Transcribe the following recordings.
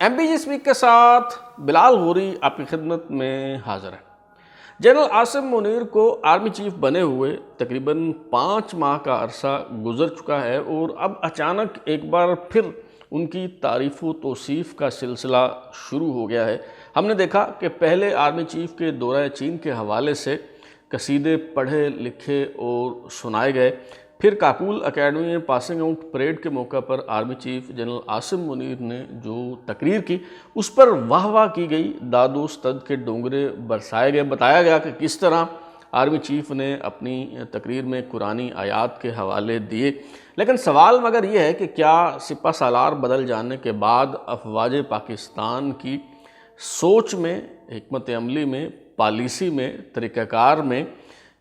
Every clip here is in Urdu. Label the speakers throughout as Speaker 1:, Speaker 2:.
Speaker 1: MBG اسپیک کے ساتھ بلال غوری آپ کی خدمت میں حاضر ہے۔ جنرل عاصم منیر کو آرمی چیف بنے ہوئے تقریباً 5 ماہ کا عرصہ گزر چکا ہے اور اب اچانک ایک بار پھر ان کی تعریف و توصیف کا سلسلہ شروع ہو گیا ہے۔ ہم نے دیکھا کہ پہلے آرمی چیف کے دورہ چین کے حوالے سے قصیدے پڑھے لکھے اور سنائے گئے، پھر کاکول اکیڈمی میں پاسنگ آؤٹ پریڈ کے موقع پر army chief general Asim Munir نے جو تقریر کی اس پر واہ واہ کی گئی، داد و ستد کے ڈونگرے برسائے گئے، بتایا گیا کہ کس طرح آرمی چیف نے اپنی تقریر میں قرآنی آیات کے حوالے دیے۔ لیکن سوال مگر یہ ہے کہ کیا سپہ سالار بدل جانے کے بعد افواج پاکستان کی سوچ میں، حکمت عملی میں، پالیسی میں، طریقہ کار میں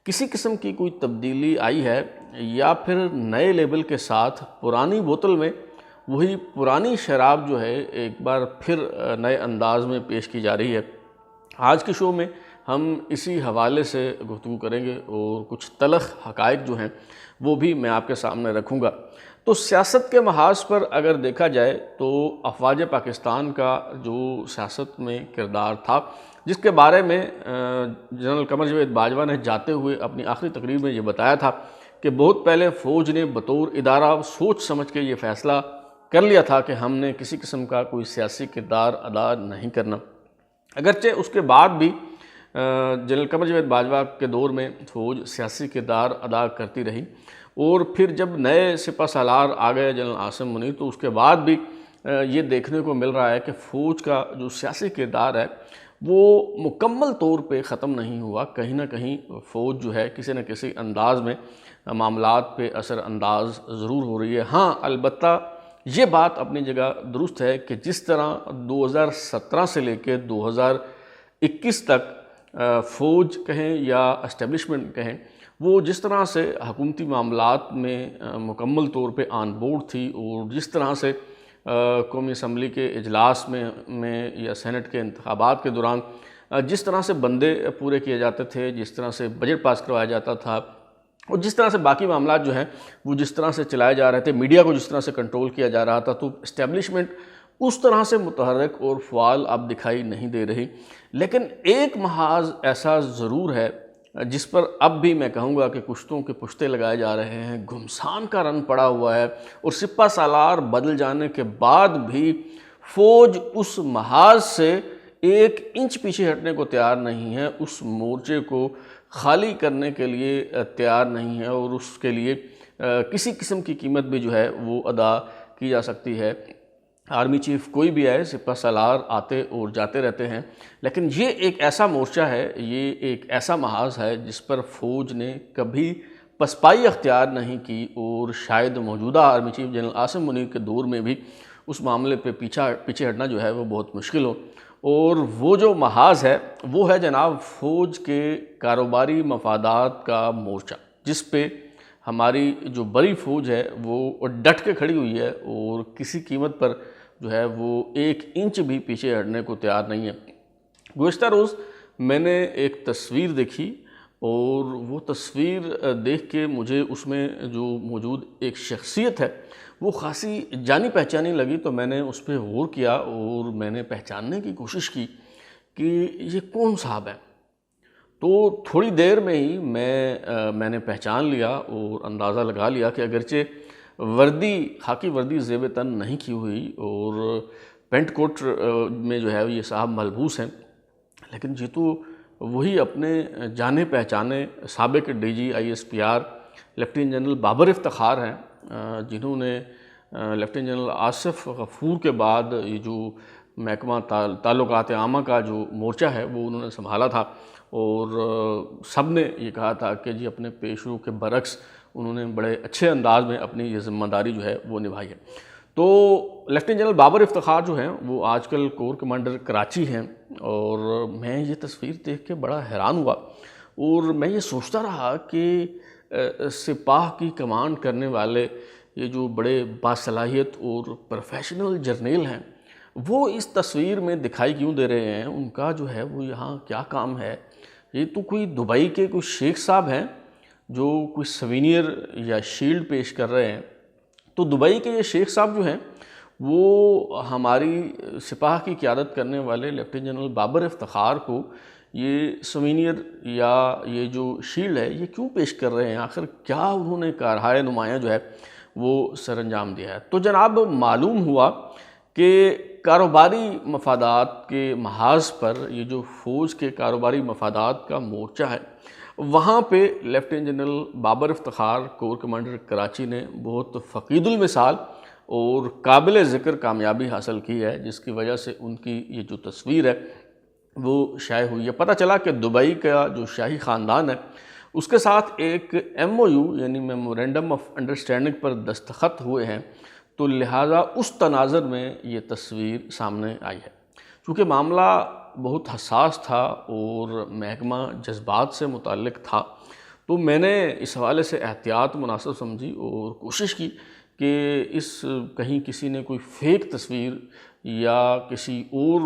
Speaker 1: کسی قسم کی کوئی تبدیلی آئی ہے، یا پھر نئے لیبل کے ساتھ پرانی بوتل میں وہی پرانی شراب جو ہے ایک بار پھر نئے انداز میں پیش کی جا رہی ہے؟ آج کے شو میں ہم اسی حوالے سے گفتگو کریں گے اور کچھ تلخ حقائق جو ہیں وہ بھی میں آپ کے سامنے رکھوں گا۔ تو سیاست کے محاذ پر اگر دیکھا جائے تو افواج پاکستان کا جو سیاست میں کردار تھا، جس کے بارے میں جنرل قمر جاوید باجوہ نے جاتے ہوئے اپنی آخری تقریر میں یہ بتایا تھا کہ بہت پہلے فوج نے بطور ادارہ سوچ سمجھ کے یہ فیصلہ کر لیا تھا کہ ہم نے کسی قسم کا کوئی سیاسی کردار ادا نہیں کرنا۔ اگرچہ اس کے بعد بھی جنرل قمر جاوید باجوہ کے دور میں فوج سیاسی کردار ادا کرتی رہی، اور پھر جب نئے سپہ سالار آ گئے جنرل عاصم منیر تو اس کے بعد بھی یہ دیکھنے کو مل رہا ہے کہ فوج کا جو سیاسی کردار ہے وہ مکمل طور پہ ختم نہیں ہوا۔ کہیں نہ کہیں فوج جو ہے کسی نہ کسی انداز میں معاملات پہ اثر انداز ضرور ہو رہی ہے۔ ہاں، البتہ یہ بات اپنی جگہ درست ہے کہ جس طرح 2017 سے لے کے 2021 تک فوج کہیں یا اسٹیبلشمنٹ کہیں، وہ جس طرح سے حکومتی معاملات میں مکمل طور پہ آن بورڈ تھی، اور جس طرح سے قومی اسمبلی کے اجلاس میں یا سینٹ کے انتخابات کے دوران جس طرح سے بندے پورے کیے جاتے تھے، جس طرح سے بجٹ پاس کروایا جاتا تھا، اور جس طرح سے باقی معاملات جو ہیں وہ جس طرح سے چلائے جا رہے تھے، میڈیا کو جس طرح سے کنٹرول کیا جا رہا تھا، تو اسٹیبلشمنٹ اس طرح سے متحرک اور فعال اب دکھائی نہیں دے رہی۔ لیکن ایک محاذ ایسا ضرور ہے جس پر اب بھی میں کہوں گا کہ کشتوں کے پشتے لگائے جا رہے ہیں، گھمسان کا رنگ پڑا ہوا ہے، اور سپہ سالار بدل جانے کے بعد بھی فوج اس محاذ سے 1 انچ پیچھے ہٹنے کو تیار نہیں ہے، اس مورچے کو خالی کرنے کے لیے تیار نہیں ہے، اور اس کے لیے کسی قسم کی قیمت بھی جو ہے وہ ادا کی جا سکتی ہے۔ آرمی چیف کوئی بھی آئے، سپہ سالار آتے اور جاتے رہتے ہیں، لیکن یہ ایک ایسا مورچہ ہے، یہ ایک ایسا محاذ ہے جس پر فوج نے کبھی پسپائی اختیار نہیں کی، اور شاید موجودہ army chief general Asim Munir کے دور میں بھی اس معاملے پہ پیچھے ہٹنا جو ہے وہ بہت مشکل ہو۔ اور وہ جو محاذ ہے وہ ہے جناب فوج کے کاروباری مفادات کا مورچہ، جس پہ ہماری جو بڑی فوج ہے وہ ڈٹ کے کھڑی ہوئی ہے، اور کسی قیمت پر جو ہے وہ 1 انچ بھی پیچھے ہٹنے کو تیار نہیں ہے۔ گزشتہ روز میں نے ایک تصویر دیکھی، اور وہ تصویر دیکھ کے مجھے اس میں جو موجود ایک شخصیت ہے وہ خاصی جانی پہچانی لگی، تو میں نے اس پہ غور کیا اور میں نے پہچاننے کی کوشش کی کہ یہ کون صاحب ہے۔ تو تھوڑی دیر میں ہی میں نے پہچان لیا اور اندازہ لگا لیا کہ اگرچہ خاکی وردی زیب تن نہیں کی ہوئی اور پینٹ کوٹ میں جو ہے یہ صاحب ملبوس ہیں، لیکن یہ تو وہی اپنے جانے پہچانے سابق DG ISPR lieutenant general Babar Iftikhar ہیں، جنہوں نے لیفٹیننٹ جنرل آصف غفور کے بعد یہ جو محکمہ تعلقات عامہ کا جو مورچہ ہے وہ انہوں نے سنبھالا تھا، اور سب نے یہ کہا تھا کہ جی اپنے پیشرو کے برعکس انہوں نے بڑے اچھے انداز میں اپنی یہ ذمہ داری جو ہے وہ نبھائی ہے۔ تو لیفٹیننٹ جنرل بابر افتخار جو ہیں وہ آج کل کور کمانڈر کراچی ہیں، اور میں یہ تصویر دیکھ کے بڑا حیران ہوا، اور میں یہ سوچتا رہا کہ سپاہ کی کمانڈ کرنے والے یہ جو بڑے باصلاحیت اور پروفیشنل جرنیل ہیں وہ اس تصویر میں دکھائی کیوں دے رہے ہیں؟ ان کا جو ہے وہ یہاں کیا کام ہے؟ یہ تو کوئی دبئی کے کوئی شیخ صاحب ہیں جو کوئی سوینئر یا شیلڈ پیش کر رہے ہیں۔ تو دبئی کے یہ شیخ صاحب جو ہیں وہ ہماری سپاہ کی قیادت کرنے والے لیفٹیننٹ جنرل بابر افتخار کو یہ سوینئر یا یہ جو شیلڈ ہے یہ کیوں پیش کر رہے ہیں؟ آخر کیا انہوں نے کارہائے نمایاں جو ہے وہ سر انجام دیا ہے؟ تو جناب معلوم ہوا کہ کاروباری مفادات کے محاذ پر یہ جو فوج کے کاروباری مفادات کا مورچہ ہے وہاں پہ lieutenant general Babar Iftikhar corps commander Karachi نے بہت فقید المثال اور قابل ذکر کامیابی حاصل کی ہے، جس کی وجہ سے ان کی یہ جو تصویر ہے وہ شائع ہوئی ہے۔ پتہ چلا کہ دبئی کا جو شاہی خاندان ہے اس کے ساتھ ایک MOU یعنی میمورینڈم آف انڈرسٹینڈنگ پر دستخط ہوئے ہیں، تو لہٰذا اس تناظر میں یہ تصویر سامنے آئی ہے۔ چونکہ معاملہ بہت حساس تھا اور محکمہ جذبات سے متعلق تھا، تو میں نے اس حوالے سے احتیاط مناسب سمجھی اور کوشش کی کہ کہیں کسی نے کوئی فیک تصویر یا کسی اور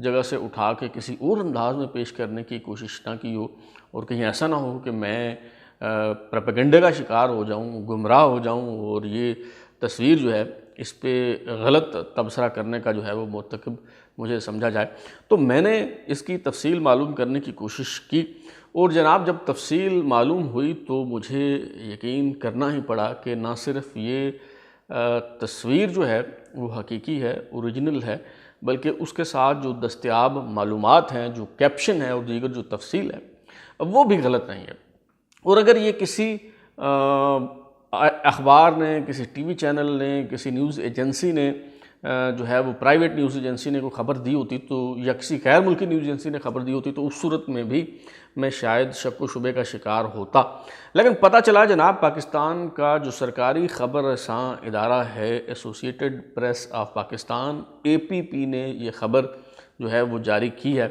Speaker 1: جگہ سے اٹھا کے کسی اور انداز میں پیش کرنے کی کوشش نہ کی ہو، اور کہیں ایسا نہ ہو کہ میں پروپیگنڈے کا شکار ہو جاؤں، گمراہ ہو جاؤں اور یہ تصویر جو ہے اس پہ غلط تبصرہ کرنے کا جو ہے وہ مرتکب مجھے سمجھا جائے۔ تو میں نے اس کی تفصیل معلوم کرنے کی کوشش کی، اور جناب جب تفصیل معلوم ہوئی تو مجھے یقین کرنا ہی پڑا کہ نہ صرف یہ تصویر جو ہے وہ حقیقی ہے، اوریجنل ہے، بلکہ اس کے ساتھ جو دستیاب معلومات ہیں، جو کیپشن ہے اور دیگر جو تفصیل ہے وہ بھی غلط نہیں ہے۔ اور اگر یہ کسی اخبار نے، کسی ٹی وی چینل نے، کسی نیوز ایجنسی نے جو ہے وہ پرائیویٹ نیوز ایجنسی نے کوئی خبر دی ہوتی تو، یا کسی غیر ملکی نیوز ایجنسی نے خبر دی ہوتی، تو اس صورت میں بھی میں شاید شک و شبے کا شکار ہوتا۔ لیکن پتہ چلا جناب پاکستان کا جو سرکاری خبر رساں ادارہ ہے associated press of Pakistan APP نے یہ خبر جو ہے وہ جاری کی ہے،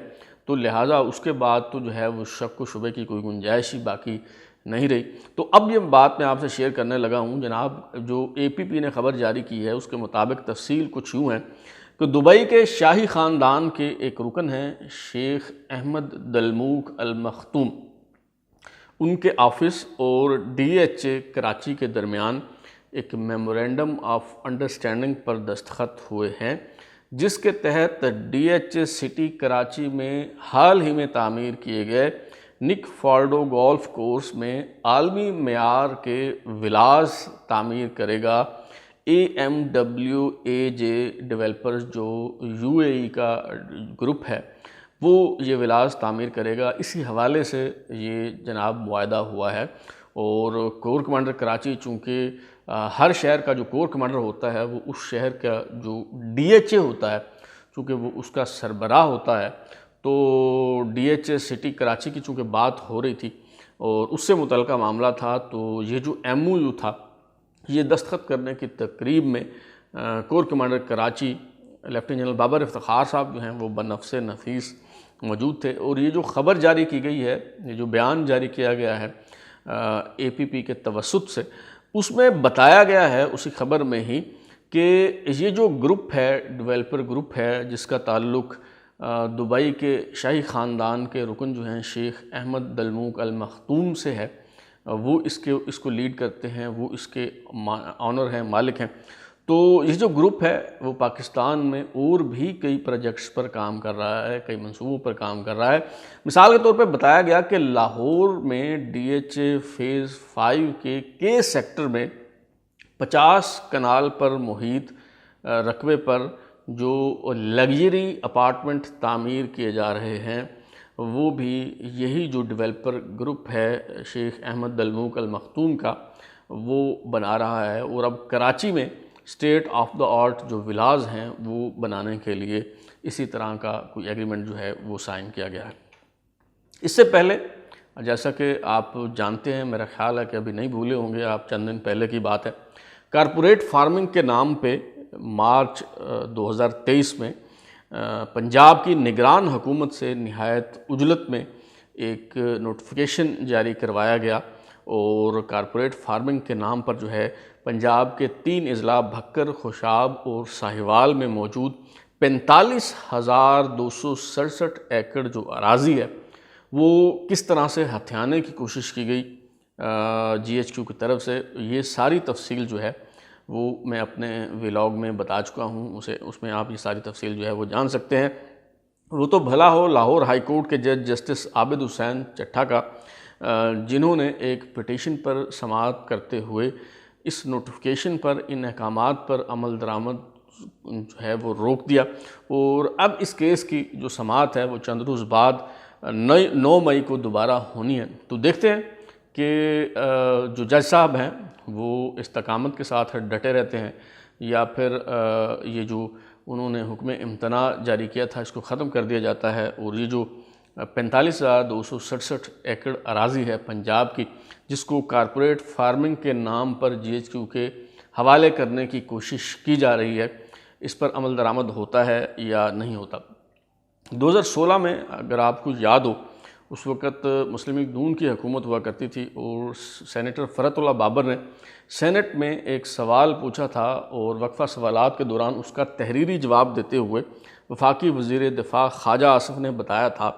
Speaker 1: تو لہٰذا اس کے بعد تو جو ہے وہ شک و شبے کی کوئی گنجائش ہی باقی نہیں رہی۔ تو اب یہ بات میں آپ سے شیئر کرنے لگا ہوں۔ جناب جو APP نے خبر جاری کی ہے اس کے مطابق تفصیل کچھ یوں ہے کہ دبئی کے شاہی خاندان کے ایک رکن ہیں شیخ احمد دلموک المختوم، ان کے آفس اور DHA کراچی کے درمیان ایک میمورینڈم آف انڈرسٹینڈنگ پر دستخط ہوئے ہیں، جس کے تحت DHA سٹی کراچی میں حال ہی میں تعمیر کیے گئے نک فارڈو گولف کورس میں عالمی معیار کے ولاز تعمیر کرے گا AMWAJ ڈیولپرز، جو UAE کا گروپ ہے، وہ یہ ولاز تعمیر کرے گا۔ اسی حوالے سے یہ جناب معاہدہ ہوا ہے، اور کور کمانڈر کراچی چونکہ ہر شہر کا جو کور کمانڈر ہوتا ہے وہ اس شہر کا جو DHA ہوتا ہے، چونکہ وہ اس کا سربراہ ہوتا ہے، تو DHA سٹی کراچی کی چونکہ بات ہو رہی تھی اور اس سے متعلقہ معاملہ تھا، تو یہ جو MOU تھا یہ دستخط کرنے کی تقریب میں corps commander Karachi lieutenant general Babar Iftikhar صاحب جو ہیں وہ بنفس نفیس موجود تھے۔ اور یہ جو خبر جاری کی گئی ہے، یہ جو بیان جاری کیا گیا ہے APP کے توسط سے، اس میں بتایا گیا ہے اسی خبر میں ہی کہ یہ جو گروپ ہے، ڈیولپر گروپ ہے، جس کا تعلق دبئی کے شاہی خاندان کے رکن جو ہیں شیخ احمد دلموک المختوم سے ہے، وہ اس کو لیڈ کرتے ہیں، وہ اس کے آنر ہیں، مالک ہیں۔ تو یہ جو گروپ ہے وہ پاکستان میں اور بھی کئی پروجیکٹس پر کام کر رہا ہے، کئی منصوبوں پر کام کر رہا ہے۔ مثال کے طور پہ بتایا گیا کہ لاہور میں DHA فیز 5 کے سیکٹر میں 50 کنال پر محیط رقبے پر جو لگژری اپارٹمنٹ تعمیر کیے جا رہے ہیں، وہ بھی یہی جو ڈیولپر گروپ ہے شیخ احمد دلموک المختوم کا، وہ بنا رہا ہے۔ اور اب کراچی میں اسٹیٹ آف دا آرٹ جو ولاز ہیں وہ بنانے کے لیے اسی طرح کا کوئی ایگریمنٹ جو ہے وہ سائن کیا گیا ہے۔ اس سے پہلے جیسا کہ آپ جانتے ہیں، میرا خیال ہے کہ ابھی نہیں بھولے ہوں گے آپ، چند دن پہلے کی بات ہے، کارپوریٹ فارمنگ کے نام پہ مارچ 2023 میں پنجاب کی نگران حکومت سے نہایت عجلت میں ایک نوٹیفیکیشن جاری کروایا گیا، اور کارپوریٹ فارمنگ کے نام پر جو ہے پنجاب کے 3 اضلاع بھکر، خوشاب اور ساہیوال میں موجود 45,267 ایکڑ جو اراضی ہے وہ کس طرح سے ہتھیانے کی کوشش کی گئی GHQ کی طرف سے، یہ ساری تفصیل جو ہے وہ میں اپنے ولاگ میں بتا چکا ہوں، اس میں آپ یہ ساری تفصیل جو ہے وہ جان سکتے ہیں۔ وہ تو بھلا ہو لاہور ہائی کورٹ کے جج جسٹس عابد حسین چٹھا کا، جنہوں نے ایک پٹیشن پر سماعت کرتے ہوئے اس نوٹیفیکیشن پر، ان احکامات پر عمل درآمد جو ہے وہ روک دیا، اور اب اس کیس کی جو سماعت ہے وہ چند روز بعد 9 مئی کو دوبارہ ہونی ہے۔ تو دیکھتے ہیں کہ جو جج صاحب ہیں وہ استقامت کے ساتھ ڈٹے رہتے ہیں، یا پھر یہ جو انہوں نے حکم امتناع جاری کیا تھا اس کو ختم کر دیا جاتا ہے، اور یہ جو 45,267 ایکڑ اراضی ہے پنجاب کی، جس کو کارپوریٹ فارمنگ کے نام پر GHQ کے حوالے کرنے کی کوشش کی جا رہی ہے، اس پر عمل درآمد ہوتا ہے یا نہیں ہوتا۔ 2016 میں اگر آپ کو یاد ہو، اس وقت مسلم لیگ نون کی حکومت ہوا کرتی تھی، اور سینیٹر فرحت اللہ بابر نے سینٹ میں ایک سوال پوچھا تھا، اور وقفہ سوالات کے دوران اس کا تحریری جواب دیتے ہوئے وفاقی وزیر دفاع خواجہ آصف نے بتایا تھا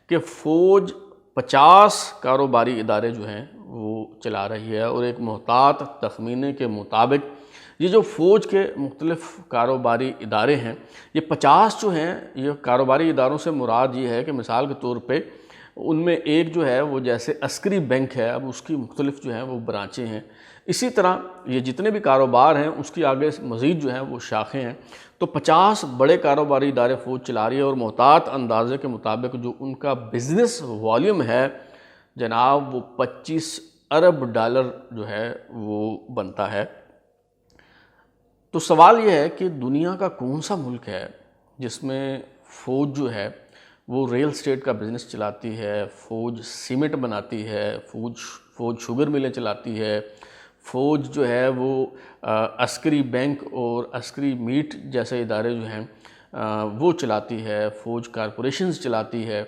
Speaker 1: کہ فوج 50 کاروباری ادارے جو ہیں وہ چلا رہی ہے، اور ایک محتاط تخمینے کے مطابق یہ جو فوج کے مختلف کاروباری ادارے ہیں، یہ 50 جو ہیں، یہ کاروباری اداروں سے مراد یہ ہے کہ مثال کے طور پہ ان میں ایک جو ہے وہ جیسے عسکری بینک ہے، اب اس کی مختلف جو ہیں وہ برانچیں ہیں، اسی طرح یہ جتنے بھی کاروبار ہیں اس کی آگے مزید جو ہیں وہ شاخیں ہیں۔ تو 50 بڑے کاروباری ادارے فوج چلا رہی ہے، اور محتاط اندازے کے مطابق جو ان کا بزنس والیوم ہے جناب، وہ 25 ارب ڈالر جو ہے وہ بنتا ہے۔ تو سوال یہ ہے کہ دنیا کا کون سا ملک ہے جس میں فوج جو ہے وہ ریل اسٹیٹ کا بزنس چلاتی ہے، فوج سیمنٹ بناتی ہے، فوج شوگر ملیں چلاتی ہے، فوج جو ہے وہ عسکری بینک اور عسکری میٹ جیسے ادارے جو ہیں وہ چلاتی ہے، فوج کارپوریشنز چلاتی ہے،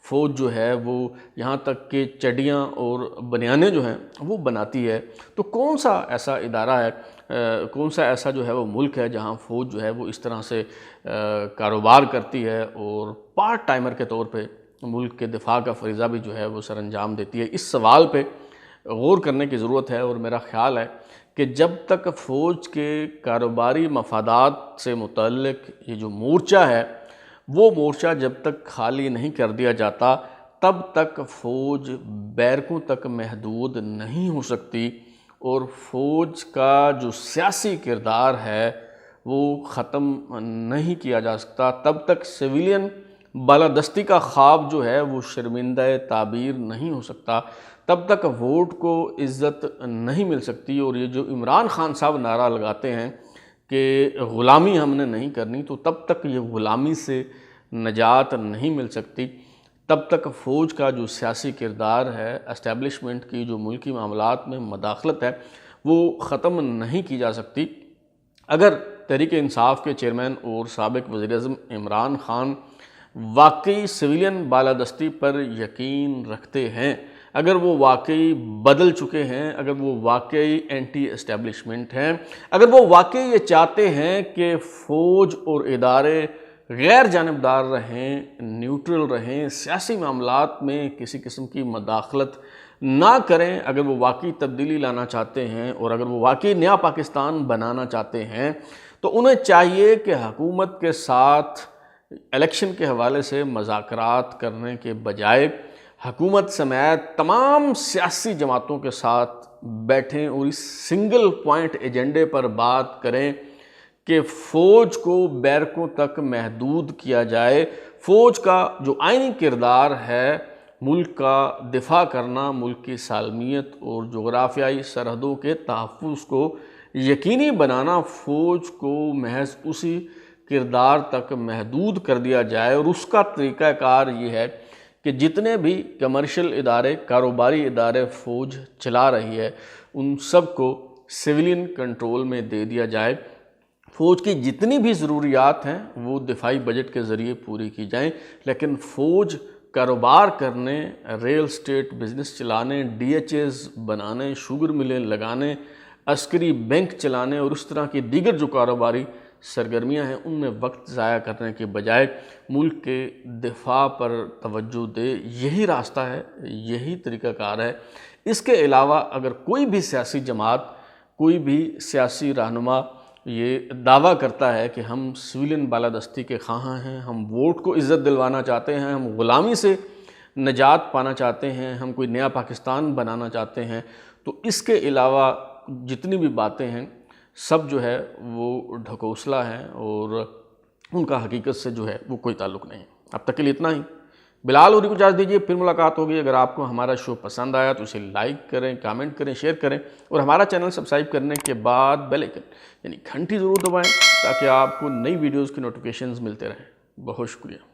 Speaker 1: فوج جو ہے وہ یہاں تک کہ چڈیاں اور بنیانیں جو ہیں وہ بناتی ہے۔ تو کون سا ایسا ادارہ ہے، کون سا ایسا جو ہے وہ ملک ہے جہاں فوج جو ہے وہ اس طرح سے کاروبار کرتی ہے اور پارٹ ٹائمر کے طور پہ ملک کے دفاع کا فریضہ بھی جو ہے وہ سر انجام دیتی ہے؟ اس سوال پہ غور کرنے کی ضرورت ہے، اور میرا خیال ہے کہ جب تک فوج کے کاروباری مفادات سے متعلق یہ جو مورچہ ہے وہ مورچہ جب تک خالی نہیں کر دیا جاتا، تب تک فوج بیرکوں تک محدود نہیں ہو سکتی، اور فوج کا جو سیاسی کردار ہے وہ ختم نہیں کیا جا سکتا۔ تب تک سویلین بالادستی کا خواب جو ہے وہ شرمندہ تعبیر نہیں ہو سکتا، تب تک ووٹ کو عزت نہیں مل سکتی۔ اور یہ جو عمران خان صاحب نعرہ لگاتے ہیں کہ غلامی ہم نے نہیں کرنی، تو تب تک یہ غلامی سے نجات نہیں مل سکتی، تب تک فوج کا جو سیاسی کردار ہے، اسٹیبلشمنٹ کی جو ملکی معاملات میں مداخلت ہے، وہ ختم نہیں کی جا سکتی۔ اگر تحریک انصاف کے چیئرمین اور سابق وزیر اعظم عمران خان واقعی سویلین بالادستی پر یقین رکھتے ہیں، اگر وہ واقعی بدل چکے ہیں، اگر وہ واقعی اینٹی اسٹیبلشمنٹ ہیں، اگر وہ واقعی یہ چاہتے ہیں کہ فوج اور ادارے غیر جانبدار رہیں، نیوٹرل رہیں، سیاسی معاملات میں کسی قسم کی مداخلت نہ کریں، اگر وہ واقعی تبدیلی لانا چاہتے ہیں، اور اگر وہ واقعی نیا پاکستان بنانا چاہتے ہیں، تو انہیں چاہیے کہ حکومت کے ساتھ الیکشن کے حوالے سے مذاکرات کرنے کے بجائے حکومت سمیت تمام سیاسی جماعتوں کے ساتھ بیٹھیں اور اس سنگل پوائنٹ ایجنڈے پر بات کریں کہ فوج کو بیرکوں تک محدود کیا جائے۔ فوج کا جو آئینی کردار ہے ملک کا دفاع کرنا، ملک کی سالمیت اور جغرافیائی سرحدوں کے تحفظ کو یقینی بنانا، فوج کو محض اسی کردار تک محدود کر دیا جائے، اور اس کا طریقہ کار یہ ہے کہ جتنے بھی کمرشل ادارے، کاروباری ادارے فوج چلا رہی ہے ان سب کو سویلین کنٹرول میں دے دیا جائے۔ فوج کی جتنی بھی ضروریات ہیں وہ دفاعی بجٹ کے ذریعے پوری کی جائیں، لیکن فوج کاروبار کرنے، ریل اسٹیٹ بزنس چلانے، DHAs بنانے، شوگر ملیں لگانے، عسکری بینک چلانے اور اس طرح کی دیگر جو کاروباری سرگرمیاں ہیں ان میں وقت ضائع کرنے کے بجائے ملک کے دفاع پر توجہ دے۔ یہی راستہ ہے، یہی طریقہ کار ہے۔ اس کے علاوہ اگر کوئی بھی سیاسی جماعت کوئی بھی سیاسی رہنما یہ دعویٰ کرتا ہے کہ ہم سویلین بالادستی کے خواہاں ہیں، ہم ووٹ کو عزت دلوانا چاہتے ہیں، ہم غلامی سے نجات پانا چاہتے ہیں، ہم کوئی نیا پاکستان بنانا چاہتے ہیں، تو اس کے علاوہ جتنی بھی باتیں ہیں سب جو ہے وہ ڈھکوسلا ہیں اور ان کا حقیقت سے جو ہے وہ کوئی تعلق نہیں۔ اب تک کے لیے اتنا ہی۔ بلال ہوری کو اجازت دیجیے، پھر ملاقات ہوگی۔ اگر آپ کو ہمارا شو پسند آیا تو اسے لائک کریں، کامنٹ کریں، شیئر کریں، اور ہمارا چینل سبسکرائب کرنے کے بعد بیل آئیکن یعنی گھنٹی ضرور دبائیں تاکہ آپ کو نئی ویڈیوز کی نوٹیفیکیشنز ملتے رہیں۔ بہت شکریہ۔